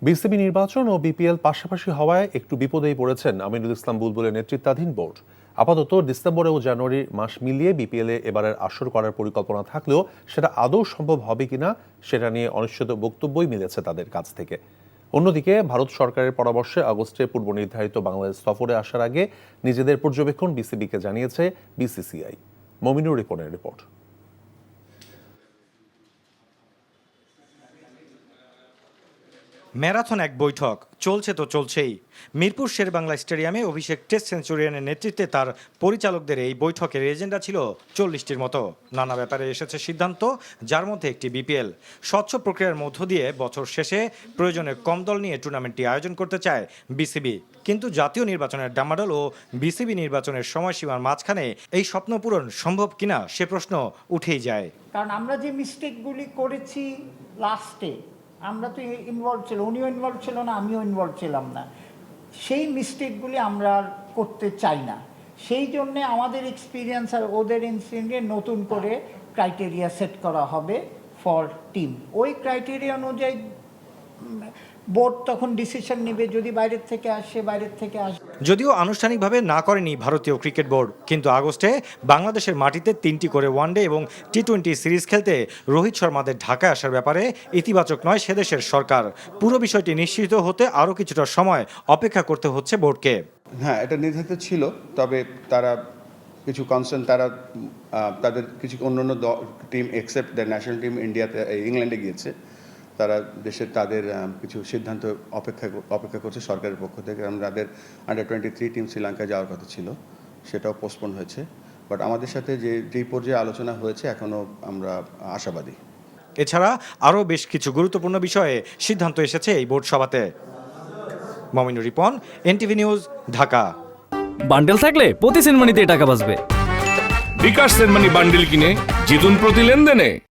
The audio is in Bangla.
বিসিবি নির্বাচন ও বিপিএল পাশাপাশি হওয়ায় একটু বিপদেই পড়েছেন আমিনুল ইসলাম বুলবুলের নেতৃত্বাধীন বোর্ড। আপাতত ডিসেম্বর ও জানুয়ারি মাস মিলিয়ে বিপিএলে এবারের আসর করার পরিকল্পনা থাকলেও সেটা আদৌ সম্ভব হবে কিনা সেটা নিয়ে অনিশ্চিত বক্তব্যই মিলেছে তাদের কাছ থেকে। অন্যদিকে ভারত সরকারের পরামর্শে আগস্টে পূর্ব নির্ধারিত বাংলাদেশ সফরে আসার আগে নিজেদের পর্যবেক্ষণ বিসিবিকে জানিয়েছে বিসিসিআই। মমিনুর রিপনের রিপোর্ট। ম্যারাথন এক বৈঠক চলছে তো চলছেই। মিরপুর শেরেবাংলা স্টেডিয়ামে অভিষেক টেস্ট সেঞ্চুরিয়ানের নেতৃত্বে তার পরিচালকদের এই বৈঠকের এজেন্ডা ছিল 40টির মতো। নানা ব্যাপারে এসেছে সিদ্ধান্ত, যার মধ্যে একটি বিপিএল। স্বচ্ছ প্রক্রিয়ার মধ্য দিয়ে বছর শেষে প্রয়োজনে কম দল নিয়ে টুর্নামেন্টটি আয়োজন করতে চায় বিসিবি। কিন্তু জাতীয় নির্বাচনের ডামাডোল ও বিসিবি নির্বাচনের সময়সীমার মাঝখানে এই স্বপ্ন পূরণ সম্ভব কিনা সে প্রশ্ন উঠেই যায়। কারণ আমরা যে মিস্টেকগুলি করেছি লাস্টে, আমরা তো ইনভলভ ছিল, উনিও ইনভলভ ছিল না, আমিও ইনভলভ ছিলাম না, সেই মিস্টেকগুলি আমরা আর করতে চাই না। সেই জন্যে আমাদের এক্সপিরিয়েন্স আর ওদের ইনসিডেন্টে নতুন করে ক্রাইটেরিয়া সেট করা হবে ফর টিম। ওই ক্রাইটেরিয়া অনুযায়ী বোর্ড তখন ডিসিশন নেবে, যদি বাইরের থেকে আসে বাইরের থেকে আসে। যদিও আনুষ্ঠানিকভাবে না করেনি ভারতীয় ক্রিকেট বোর্ড, কিন্তু আগস্টে বাংলাদেশের মাটিতে 3টি করে ওয়ানডে এবং টি-20 সিরিজ খেলতে রোহিত শর্মাদের ঢাকায় আসার ব্যাপারে ইতিবাচক নয় সেদেশের সরকার। পুরো বিষয়টি নিশ্চিত হতে আরও কিছুটা সময় অপেক্ষা করতে হচ্ছে বোর্ডকে। হ্যাঁ, এটা নির্ধারিত ছিল, তবে তারা কিছু কনসার্ন, তাদের কিছু অন্যান্য team except the national team ইংল্যান্ডে গিয়েছে। তারা তাদের কিছু সিদ্ধান্ত অপেক্ষা করছে সরকারের পক্ষ থেকে। কারণ তাদের আন্ডার-23 টিম শ্রীলঙ্কায় যাওয়ার কথা ছিল, সেটাও পোস্টপোন হয়েছে। বাট আমাদের সাথে যেই পর্যায়ে আলোচনা হয়েছে এখনও আমরা আশাবাদী। এছাড়া আরও বেশ কিছু গুরুত্বপূর্ণ বিষয়ে সিদ্ধান্ত এসেছে এই বোর্ড সভাতে। Mominur Ripon, NTV news, Dhaka. Bundle থাকলে প্রতি সেনমানিতে টাকা বাঁচবে। বিকাশ সেনমানি বান্ডেল কিনে জিতুন প্রতি লেনদেনে।